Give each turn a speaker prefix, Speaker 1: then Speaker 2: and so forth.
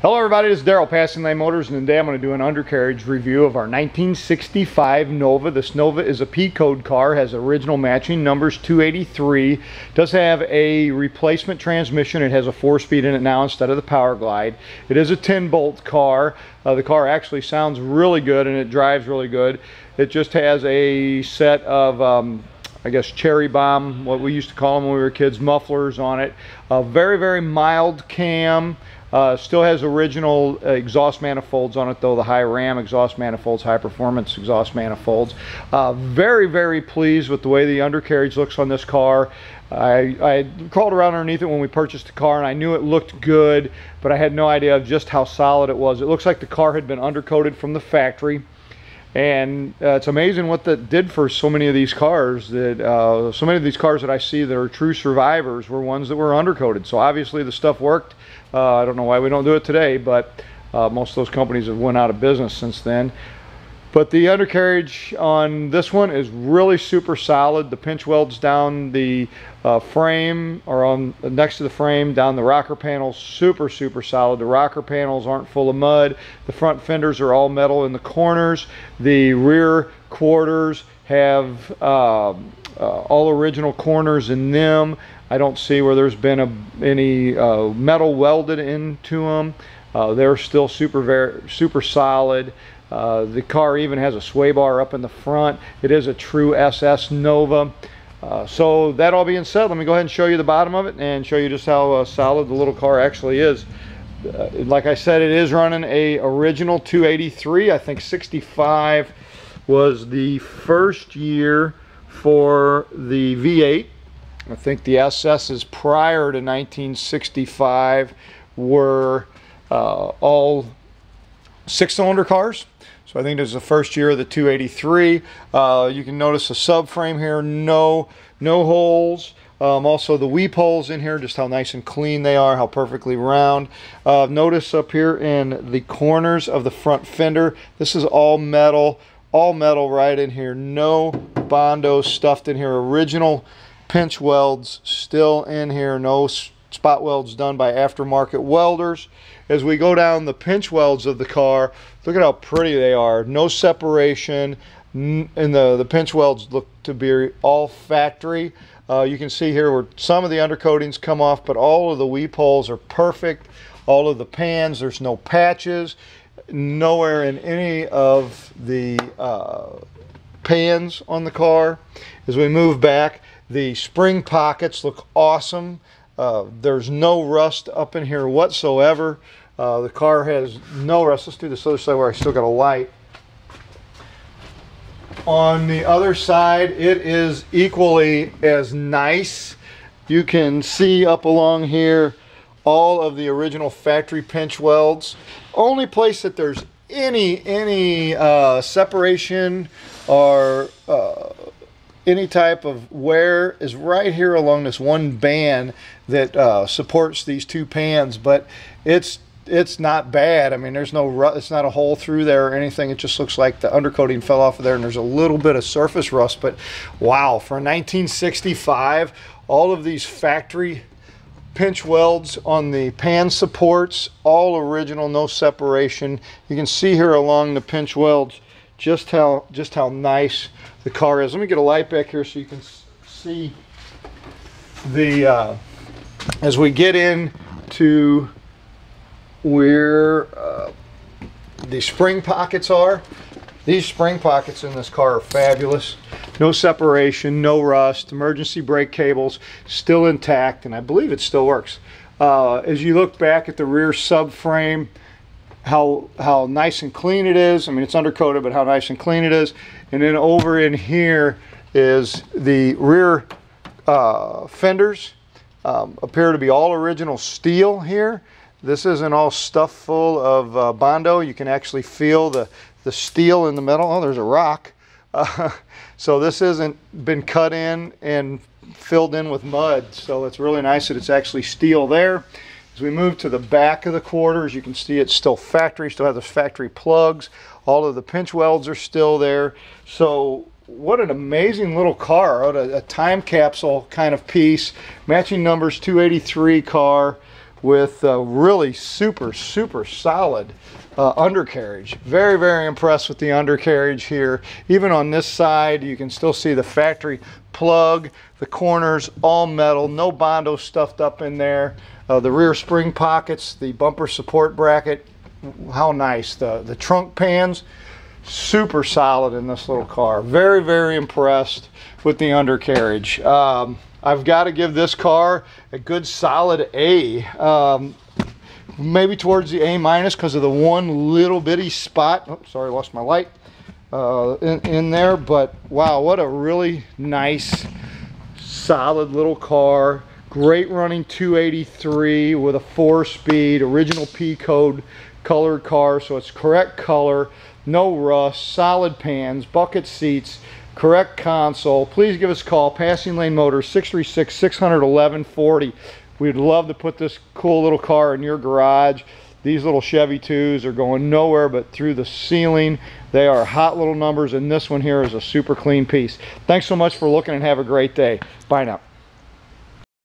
Speaker 1: Hello everybody, this is Daryl, Passing Lane Motors, and today I'm going to do an undercarriage review of our 1965 Nova. This Nova is a P-code car, has original matching numbers 283, does have a replacement transmission. It has a 4-speed in it now instead of the Power Glide. It is a 10-bolt car. The car actually sounds really good and it drives really good. It just has a set of I guess cherry bomb, what we used to call them when we were kids, mufflers on it. A very, very mild cam. Still has original exhaust manifolds on it though, the high ram exhaust manifolds, high performance exhaust manifolds. Very, very pleased with the way the undercarriage looks on this car. I crawled around underneath it when we purchased the car and I knew it looked good, but I had no idea of just how solid it was. It looks like the car had been undercoated from the factory. And it's amazing what that did for so many of these cars. So many of these cars that I see that are true survivors were ones that were undercoated. So obviously the stuff worked. I don't know why we don't do it today, but most of those companies have went out of business since then. But the undercarriage on this one is really super solid. The pinch welds down the frame, or on next to the frame, down the rocker panels, super solid. The rocker panels aren't full of mud. The front fenders are all metal in the corners. The rear quarters have all original corners in them. I don't see where there's been any metal welded into them. They're still super solid. The car even has a sway bar up in the front. It is a true SS Nova. So that all being said, let me go ahead and show you the bottom of it and show you just how solid the little car actually is. Like I said, it is running a original 283. I think 65 was the first year for the V8. I think the SS's prior to 1965 were all 6-cylinder cars. So I think this is the first year of the 283. You can notice the subframe here, no holes. Also the weep holes in here, just how nice and clean they are, how perfectly round. Notice up here in the corners of the front fender, this is all metal right in here. No Bondo stuffed in here. Original pinch welds still in here. No spot welds done by aftermarket welders. As we go down the pinch welds of the car, look at how pretty they are. No separation, and the pinch welds look to be all factory. You can see here where some of the undercoatings come off, but all of the weep holes are perfect. All of the pans, there's no patches. Nowhere in any of the pans on the car. As we move back, the spring pockets look awesome. There's no rust up in here whatsoever. The car has no rust. Let's do this other side where I still got a light. On the other side, it is equally as nice. You can see up along here all of the original factory pinch welds. Only place that there's any separation or any type of wear is right here along this one band that supports these two pans, but it's not bad. I mean, there's no it's not a hole through there or anything. It just looks like the undercoating fell off of there and there's a little bit of surface rust, but wow, for 1965, all of these factory pinch welds on the pan supports, all original, no separation. You can see here along the pinch welds just how nice the car is. Let me get a light back here so you can see the as we get into where the spring pockets are. These spring pockets in this car are fabulous. No separation, no rust. Emergency brake cables still intact, and I believe it still works. As you look back at the rear subframe, how nice and clean it is. I mean, it's undercoated, but how nice and clean it is. And then over in here is the rear fenders. Appear to be all original steel here. This isn't all stuffed full of Bondo. You can actually feel the steel in the metal. Oh, there's a rock. So this hasn't been cut in and filled in with mud. So it's really nice that it's actually steel there. As we move to the back of the quarters, you can see it's still factory, still has the factory plugs. All of the pinch welds are still there. So what an amazing little car, a time capsule kind of piece. Matching numbers 283 car with really super solid undercarriage. Very, very impressed with the undercarriage here. Even on this side, you can still see the factory plug. The corners all metal, no Bondo stuffed up in there. The rear spring pockets, the bumper support bracket, how nice. The trunk pans, super solid in this little car. Very, very impressed with the undercarriage. I've got to give this car a good solid A. Maybe towards the A- because of the one little bitty spot. Oh, sorry, lost my light in there. But wow, what a really nice, solid little car. Great running 283 with a 4-speed, original P code colored car, so it's correct color, no rust, solid pans, bucket seats, correct console. Please give us a call. Passing Lane Motors, 636-600-1140. We'd love to put this cool little car in your garage. These little Chevy IIs are going nowhere but through the ceiling. They are hot little numbers, and this one here is a super clean piece. Thanks so much for looking, and have a great day. Bye now.